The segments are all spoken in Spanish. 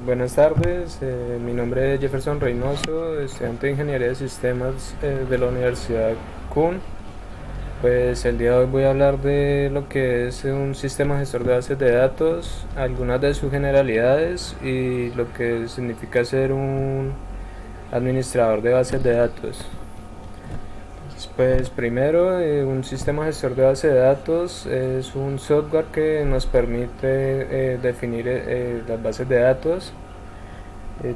Buenas tardes, mi nombre es Jefferson Reynoso, estudiante de Ingeniería de Sistemas de la Universidad CUN. Pues el día de hoy voy a hablar de lo que es un sistema gestor de bases de datos, algunas de sus generalidades y lo que significa ser un administrador de bases de datos. Pues primero, un sistema gestor de base de datos es un software que nos permite definir las bases de datos.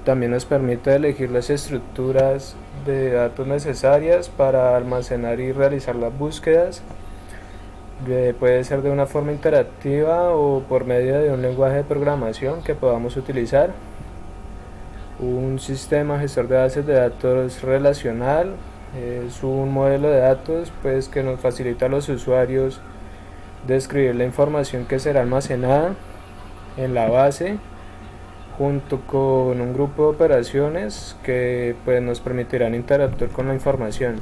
También nos permite elegir las estructuras de datos necesarias para almacenar y realizar las búsquedas. Puede ser de una forma interactiva o por medio de un lenguaje de programación que podamos utilizar. Un sistema gestor de bases de datos relacional es un modelo de datos pues, que nos facilita a los usuarios describir la información que será almacenada en la base junto con un grupo de operaciones que pues, nos permitirán interactuar con la información.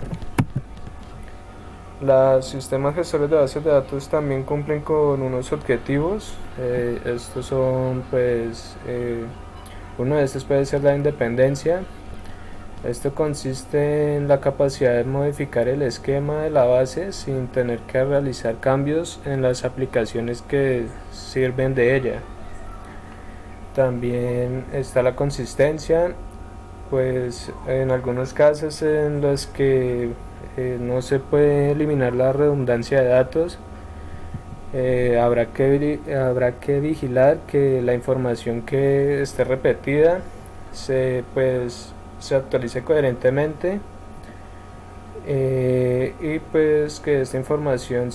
Los sistemas gestores de bases de datos también cumplen con unos objetivos. Estos son uno de estos puede ser la independencia. Esto consiste en la capacidad de modificar el esquema de la base sin tener que realizar cambios en las aplicaciones que sirven de ella. También está la consistencia, pues en algunos casos en los que no se puede eliminar la redundancia de datos, habrá que vigilar que la información que esté repetida se actualice coherentemente, y pues que esta información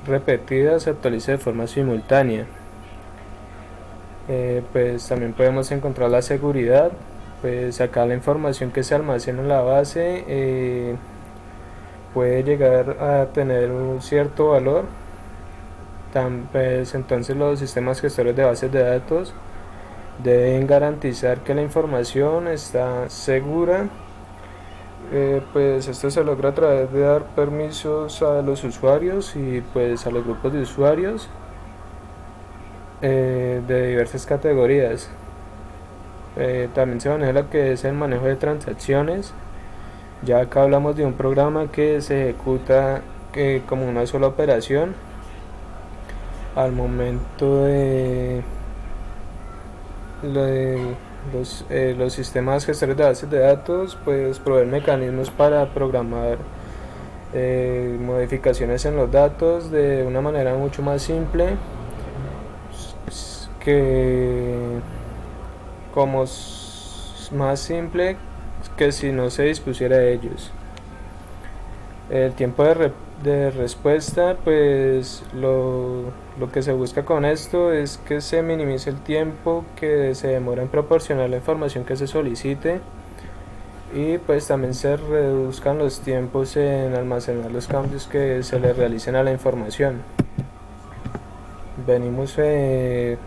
repetida se actualice de forma simultánea. Pues también podemos encontrar la seguridad. Pues acá la información que se almacena en la base puede llegar a tener un cierto valor. Pues entonces los sistemas gestores de bases de datos deben garantizar que la información está segura. Pues esto se logra a través de dar permisos a los usuarios y pues a los grupos de usuarios de diversas categorías. También se maneja lo que es el manejo de transacciones. Ya acá hablamos de un programa que se ejecuta como una sola operación. Al momento de los sistemas gestores de bases de datos pues proveen mecanismos para programar modificaciones en los datos de una manera mucho más simple, que más simple que si no se dispusiera de ellos. El tiempo de respuesta, pues lo que se busca con esto es que se minimice el tiempo que se demora en proporcionar la información que se solicite, y pues también se reduzcan los tiempos en almacenar los cambios que se le realicen a la información.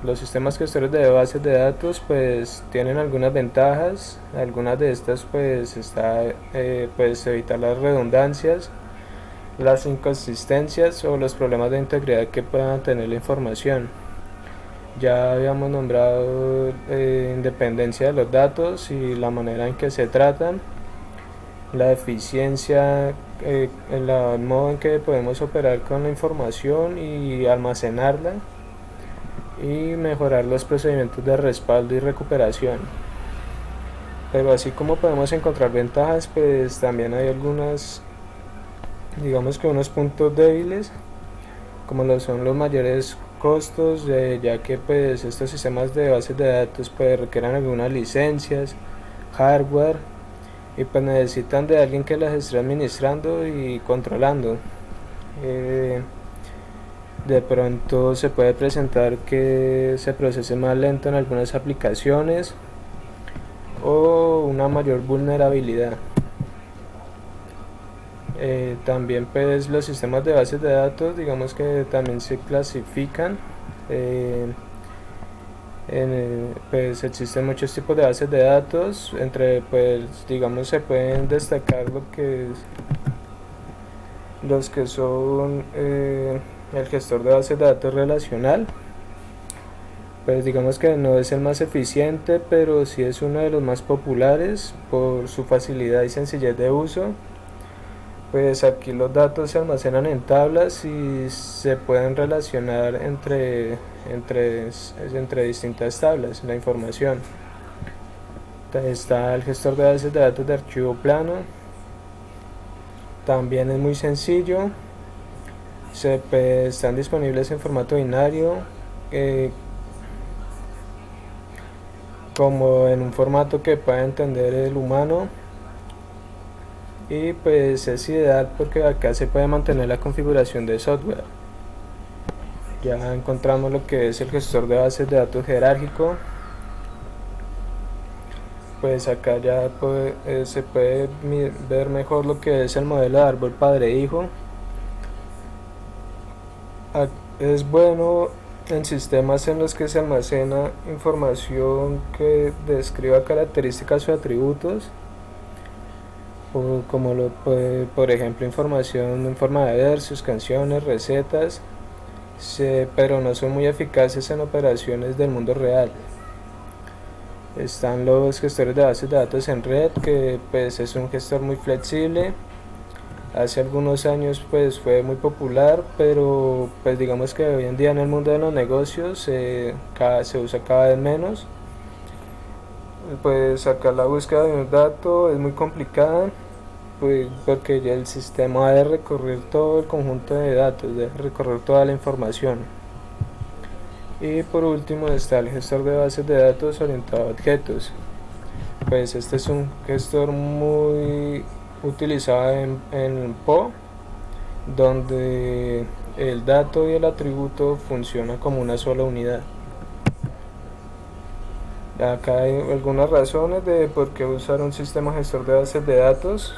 Los sistemas gestores de bases de datos pues tienen algunas ventajas. Algunas de estas pues pues evitar las redundancias, las inconsistencias o los problemas de integridad que puedan tener la información. Ya habíamos nombrado independencia de los datos y la manera en que se tratan, la eficiencia, el modo en que podemos operar con la información y almacenarla, y mejorar los procedimientos de respaldo y recuperación. Pero así como podemos encontrar ventajas, pues también hay algunas, digamos que unos puntos débiles, como lo son los mayores costos, ya que pues estos sistemas de bases de datos pues requieren algunas licencias, hardware, y pues necesitan de alguien que las esté administrando y controlando. De pronto se puede presentar que se procese más lento en algunas aplicaciones o una mayor vulnerabilidad. También pues los sistemas de bases de datos, digamos que también se clasifican. Pues existen muchos tipos de bases de datos. Entre pues digamos se pueden destacar los que son el gestor de bases de datos relacional. Pues digamos que no es el más eficiente, pero sí es uno de los más populares por su facilidad y sencillez de uso. Pues aquí los datos se almacenan en tablas y se pueden relacionar entre distintas tablas, la información. Está el gestor de bases de datos de archivo plano, también es muy sencillo, están disponibles en formato binario, eh, como en un formato que pueda entender el humano, y pues es ideal porque acá se puede mantener la configuración de software. Ya encontramos lo que es el gestor de bases de datos jerárquico. Pues acá ya se puede ver mejor lo que es el modelo de árbol padre-hijo. Es bueno en sistemas en los que se almacena información que describa características o atributos, como por ejemplo información en forma de versos, canciones, recetas, pero no son muy eficaces en operaciones del mundo real. Están los gestores de bases de datos en red, que pues es un gestor muy flexible. Hace algunos años pues fue muy popular, pero pues digamos que hoy en día en el mundo de los negocios se usa cada vez menos. Pues acá la búsqueda de un dato es muy complicada, pues porque ya el sistema debe recorrer todo el conjunto de datos, debe recorrer toda la información. Y por último está el gestor de bases de datos orientado a objetos. Pues este es un gestor muy utilizado en PO, donde el dato y el atributo funcionan como una sola unidad. Acá hay algunas razones de por qué usar un sistema gestor de bases de datos.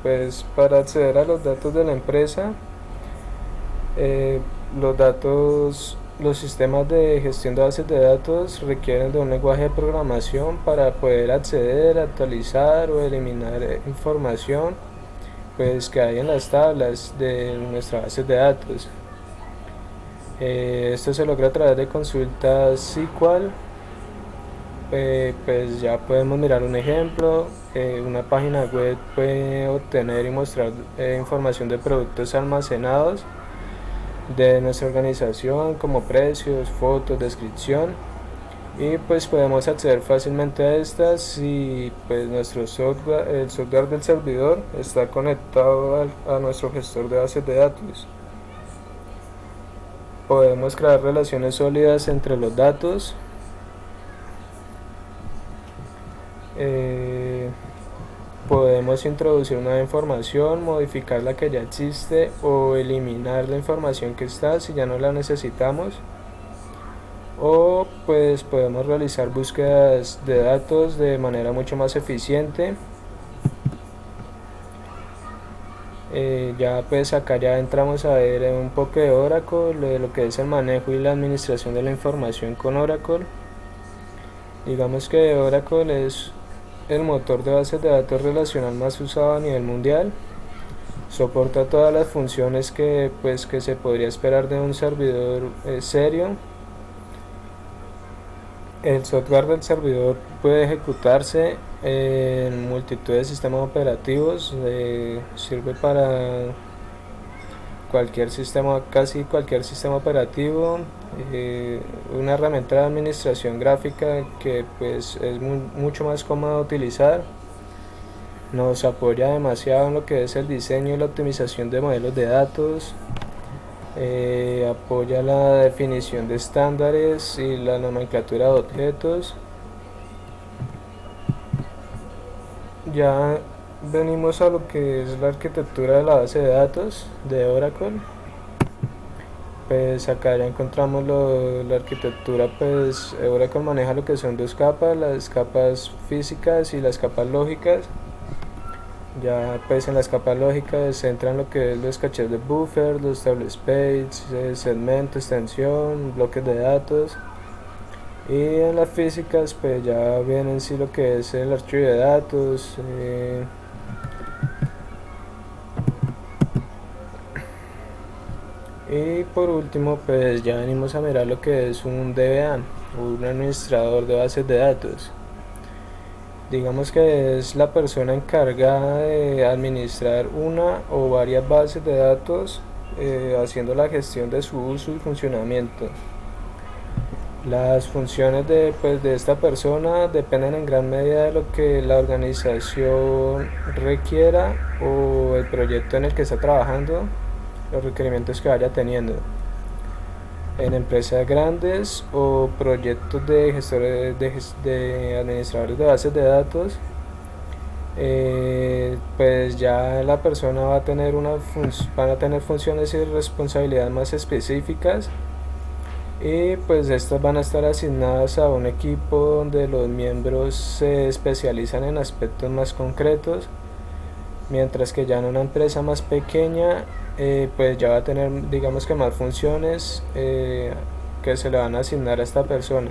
Pues para acceder a los datos de la empresa, eh, los sistemas de gestión de bases de datos requieren de un lenguaje de programación para poder acceder, actualizar o eliminar información pues que hay en las tablas de nuestras bases de datos. Esto se logra a través de consultas SQL. Pues ya podemos mirar un ejemplo. Una página web puede obtener y mostrar información de productos almacenados de nuestra organización, como precios, fotos, descripción, y pues podemos acceder fácilmente a estas si pues el software del servidor está conectado a nuestro gestor de bases de datos. Podemos crear relaciones sólidas entre los datos. Podemos introducir nueva información, modificar la que ya existe o eliminar la información que está si ya no la necesitamos. O pues podemos realizar búsquedas de datos de manera mucho más eficiente. Ya pues acá ya entramos a ver un poco de Oracle, de lo que es el manejo y la administración de la información con Oracle. Digamos que Oracle es el motor de bases de datos relacional más usado a nivel mundial. Soporta todas las funciones que se podría esperar de un servidor serio. El software del servidor puede ejecutarse en multitud de sistemas operativos, sirve para casi cualquier sistema operativo, una herramienta de administración gráfica que pues es mucho más cómoda de utilizar. Nos apoya demasiado en lo que es el diseño y la optimización de modelos de datos. Apoya la definición de estándares y la nomenclatura de objetos. Ya venimos a lo que es la arquitectura de la base de datos de Oracle. Pues acá ya encontramos la arquitectura. Pues Oracle maneja lo que son dos capas, las capas físicas y las capas lógicas. Ya pues en las capas lógicas se entran lo que es los cachés de buffer, los table space, segmento, extensión, bloques de datos. Y en las físicas pues ya viene en sí lo que es el archivo de datos, Y por último, pues ya venimos a mirar lo que es un DBA, un administrador de bases de datos. Digamos que es la persona encargada de administrar una o varias bases de datos, haciendo la gestión de su uso y funcionamiento. Las funciones de esta persona dependen en gran medida de lo que la organización requiera o el proyecto en el que está trabajando, los requerimientos que vaya teniendo. En empresas grandes o proyectos de gestores de administradores de bases de datos, pues ya la persona va a tener van a tener funciones y responsabilidades más específicas, y pues estas van a estar asignadas a un equipo donde los miembros se especializan en aspectos más concretos, mientras que ya en una empresa más pequeña, pues ya va a tener, digamos que, más funciones, que se le van a asignar a esta persona.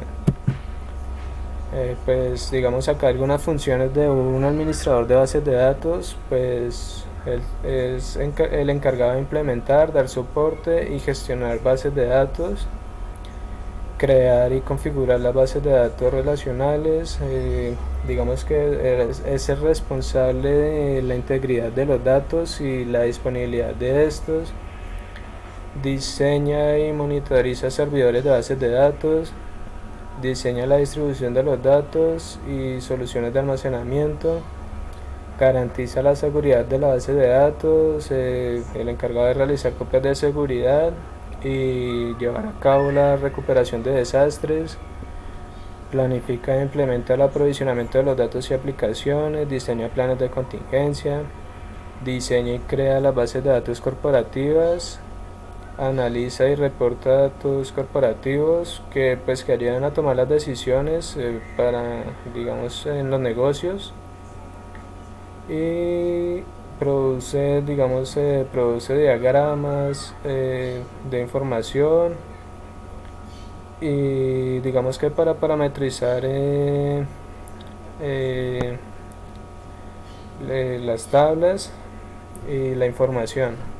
Pues digamos acá algunas funciones de un administrador de bases de datos, pues él es el encargado de implementar, dar soporte y gestionar bases de datos, crear y configurar las bases de datos relacionales. Digamos que es el responsable de la integridad de los datos y la disponibilidad de estos. Diseña y monitoriza servidores de bases de datos. Diseña la distribución de los datos y soluciones de almacenamiento. Garantiza la seguridad de la base de datos, el encargado de realizar copias de seguridad y llevar a cabo la recuperación de desastres. Planifica e implementa el aprovisionamiento de los datos y aplicaciones. Diseña planes de contingencia. Diseña y crea las bases de datos corporativas. Analiza y reporta datos corporativos que ayudan a tomar las decisiones, para, digamos, en los negocios. Y produce diagramas, de información, y digamos que para parametrizar, las tablas y la información.